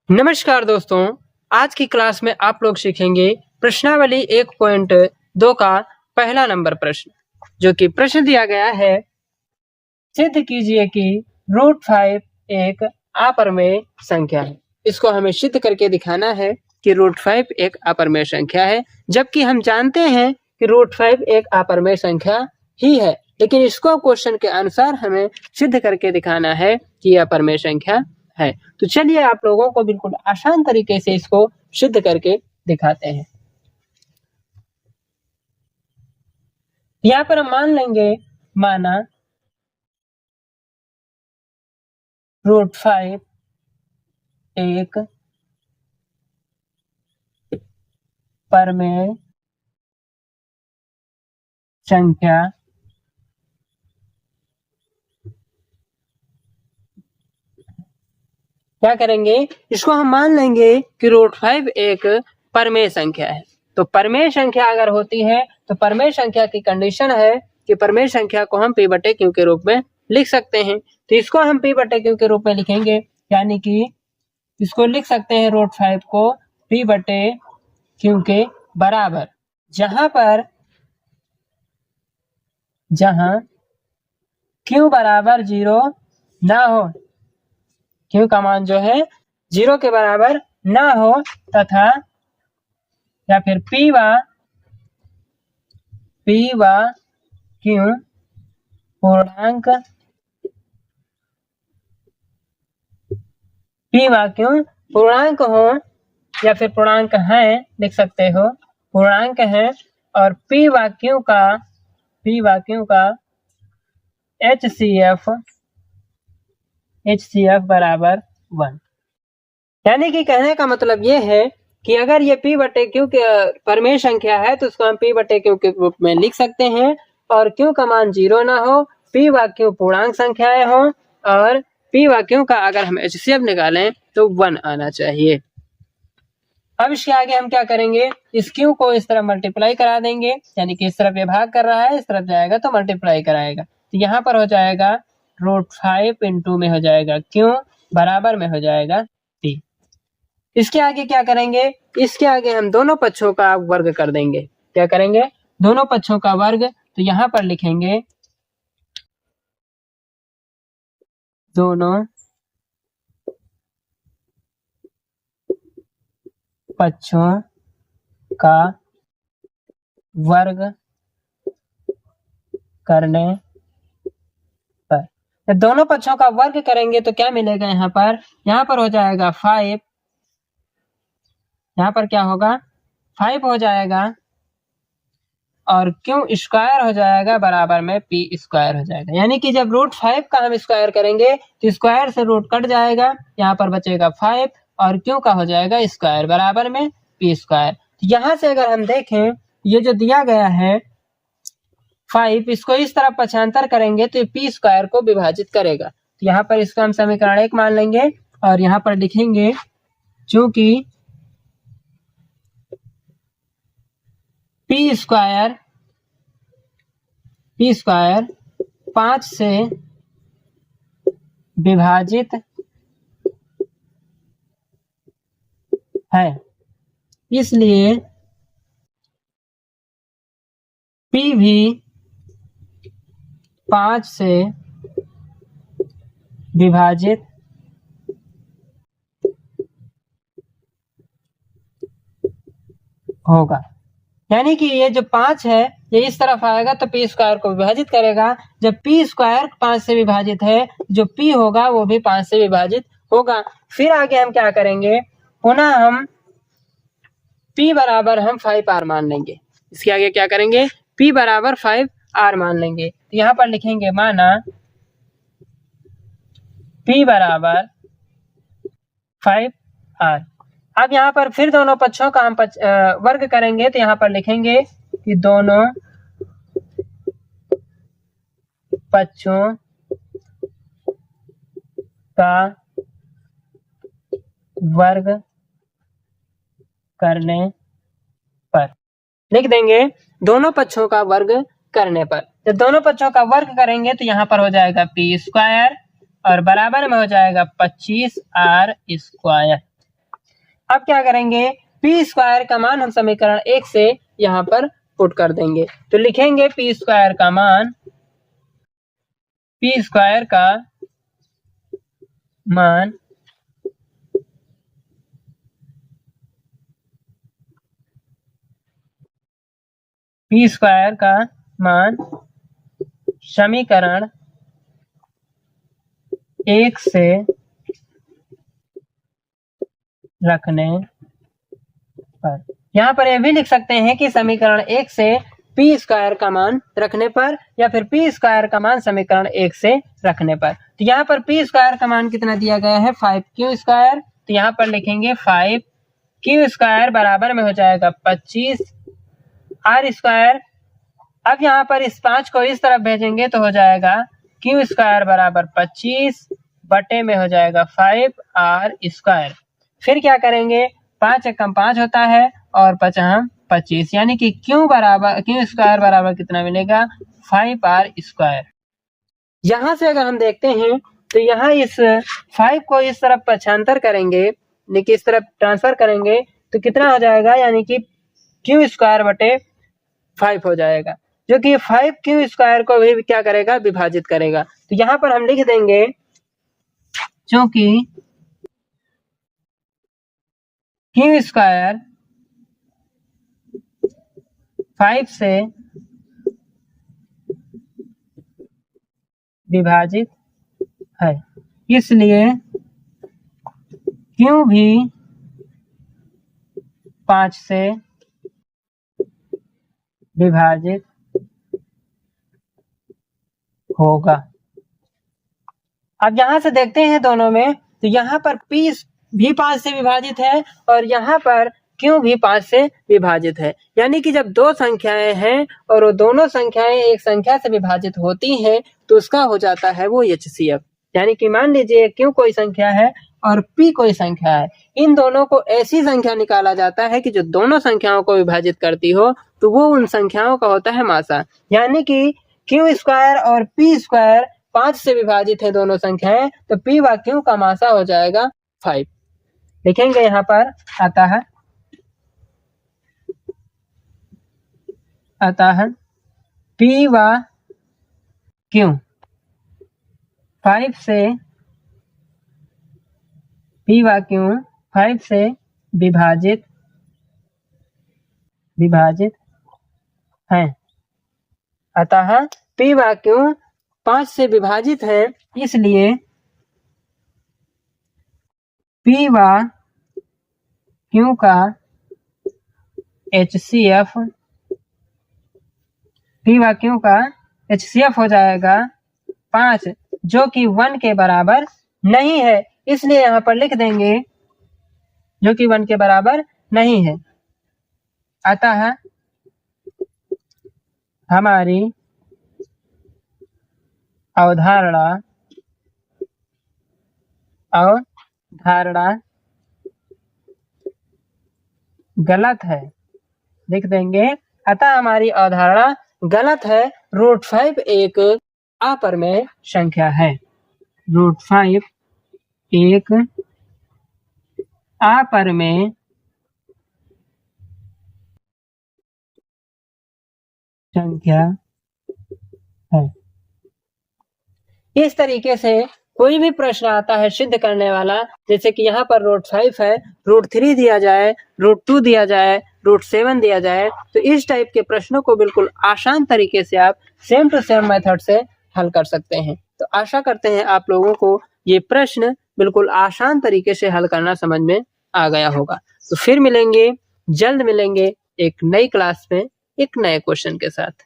नमस्कार दोस्तों, आज की क्लास में आप लोग सीखेंगे प्रश्नावली 1.2 का पहला नंबर प्रश्न, जो कि प्रश्न दिया गया है। सिद्ध कीजिए कि √5 एक अपरिमेय संख्या है। इसको हमें सिद्ध करके दिखाना है कि √5 एक अपरिमेय संख्या है, जबकि हम जानते हैं कि √5 एक अपरिमेय संख्या ही है, लेकिन इसको क्वेश्चन के अनुसार हमें सिद्ध करके दिखाना है कि यह अपरिमेय संख्या है। तो चलिए आप लोगों को बिल्कुल आसान तरीके से इसको सिद्ध करके दिखाते हैं। यहाँ पर हम मान लेंगे, माना √5 एक परिमेय संख्या क्या करेंगे, इसको हम मान लेंगे कि √5 एक परिमेय संख्या है। तो परिमेय संख्या अगर होती है तो परिमेय संख्या की कंडीशन है कि परिमेय संख्या को हम p/q के रूप में लिख सकते हैं। तो इसको हम p/q के रूप में लिखेंगे, यानी कि इसको लिख सकते हैं √5 को p/q के बराबर, जहां q बराबर 0 ना हो, q का मान जो है 0 के बराबर ना हो, तथा या फिर p व q पूर्णांक हो, या फिर पूर्णांक हैं, लिख सकते हो पूर्णांक हैं, और p व q का HCF बराबर 1। यानी कि कहने का मतलब ये है कि अगर ये p/q के परिमेय संख्या है तो उसको हम p/q के रूप में लिख सकते हैं, और q का मान 0 ना हो, p व q पूर्णांक संख्याएं हो, और p व q का अगर हम HCF निकालें तो 1 आना चाहिए। अब इसके आगे हम क्या करेंगे, इस q को इस तरफ मल्टीप्लाई करा देंगे, यानी कि इस तरफ ये भाग कर रहा है, इस तरफ जाएगा तो मल्टीप्लाई कराएगा। तो यहाँ पर हो जाएगा √5 इंटू में हो जाएगा q बराबर में हो जाएगा p। इसके आगे क्या करेंगे, इसके आगे हम दोनों पक्षों का वर्ग कर देंगे। क्या करेंगे, दोनों पक्षों का वर्ग। तो यहाँ पर लिखेंगे दोनों पक्षों का वर्ग करने पर, जब दोनों पक्षों का वर्ग करेंगे तो क्या मिलेगा, यहाँ पर हो जाएगा 5, यहाँ पर क्या होगा 5 हो जाएगा, और q² हो जाएगा बराबर में p² हो जाएगा। यानी कि जब √5 का हम स्क्वायर करेंगे तो स्क्वायर से रूट कट जाएगा, यहाँ पर बचेगा 5, और q का हो जाएगा स्क्वायर बराबर में p²। तो यहाँ से अगर हम देखें, ये जो दिया गया है 5, इसको इस तरफ पक्षांतर करेंगे तो p² को विभाजित करेगा। तो यहाँ पर इसको हम समीकरण 1 मान लेंगे, और यहाँ पर लिखेंगे चूंकि p² 5 से विभाजित है, इसलिए p भी 5 से विभाजित होगा। यानी कि ये जो 5 है ये इस तरफ आएगा तो p² को विभाजित करेगा। जब p² 5 से विभाजित है, जो p होगा वो भी 5 से विभाजित होगा। फिर आगे हम क्या करेंगे, पुनः हम p बराबर हम 5r मान लेंगे। इसके आगे क्या करेंगे, p बराबर 5r मान लेंगे। तो यहाँ पर लिखेंगे, माना p बराबर 5r। अब यहाँ पर फिर दोनों पक्षों का हम वर्ग करेंगे, तो यहाँ पर लिखेंगे कि दोनों पक्षों का वर्ग करने पर, लिख देंगे दोनों पक्षों का वर्ग करने पर। जब दोनों पक्षों का वर्ग करेंगे तो यहाँ पर हो जाएगा p² और बराबर में हो जाएगा 25r²। अब क्या करेंगे, पी स्क्वायर का मान हम समीकरण 1 से यहाँ पर पुट कर देंगे। तो लिखेंगे पी स्क्वायर का मान, पी स्क्वायर का मान पी स्क्वायर का मान समीकरण 1 से रखने पर, यहाँ पर यह भी लिख सकते हैं कि समीकरण 1 से पी स्क्वायर का मान रखने पर, या फिर पी स्क्वायर का मान समीकरण 1 से रखने पर। तो यहाँ पर पी स्क्वायर का मान कितना दिया गया है, 5q स्क्वायर। तो यहाँ पर लिखेंगे 5q स्क्वायर बराबर में हो जाएगा 25 r स्क्वायर। अब यहाँ पर इस 5 को इस तरफ भेजेंगे तो हो जाएगा q स्क्वायर बराबर 25 बटे में हो जाएगा 5r स्क्वायर। फिर क्या करेंगे, 5 एकम 5 होता है और 5 25, यानी कि q स्क्वायर बराबर कितना मिलेगा, 5r स्क्वायर। यहाँ से अगर हम देखते हैं तो यहाँ इस 5 को इस तरफ पक्षांतर करेंगे, यानी कि इस तरफ ट्रांसफर करेंगे तो कितना हो जाएगा, यानी कि q स्क्वायर बटे 5 हो जाएगा, जो कि 5q स्क्वायर को भी क्या करेगा, विभाजित करेगा। तो यहाँ पर हम लिख देंगे क्योंकि q स्क्वायर 5 से विभाजित है, इसलिए q भी 5 से विभाजित होगा। अब यहाँ से देखते हैं दोनों में, तो यहाँ पर p भी 5 से विभाजित है और यहाँ पर q भी 5 से विभाजित है, यानी कि जब दो संख्याएं हैं और वो दोनों संख्याएं एक संख्या से विभाजित होती हैं तो उसका हो जाता है वो HCF। यानी कि मान लीजिए q कोई संख्या है और p कोई संख्या है, इन दोनों को ऐसी संख्या निकाला जाता है कि जो दोनों संख्याओं को विभाजित करती हो, तो वो उन संख्याओं का होता है मासा। यानी कि q स्क्वायर और p स्क्वायर 5 से विभाजित है दोनों संख्याएं, तो p व q का मासा हो जाएगा 5। लिखेंगे यहाँ पर, अतः p व q 5 से p व q 5 से विभाजित हैं। अतः p व q 5 से विभाजित है, इसलिए p व q का HCF, p व q का HCF हो जाएगा 5, जो कि 1 के बराबर नहीं है, इसलिए यहाँ पर लिख देंगे जो कि 1 के बराबर नहीं है। अतः हमारी अवधारणा गलत है, लिख देंगे। अतः हमारी अवधारणा गलत है, √5 एक अपरिमेय संख्या है। √5 एक अपरिमेय संख्या है। इस तरीके से कोई भी प्रश्न आता है सिद्ध करने वाला, जैसे कि यहाँ पर √5 है, √3 दिया जाए, √2 दिया जाए, √7 दिया जाए, तो इस टाइप के प्रश्नों को बिल्कुल आसान तरीके से आप सेम टू सेम मेथड से हल कर सकते हैं। तो आशा करते हैं आप लोगों को ये प्रश्न बिल्कुल आसान तरीके से हल करना समझ में आ गया होगा। तो फिर मिलेंगे, जल्द मिलेंगे एक नई क्लास में एक नए क्वेश्चन के साथ।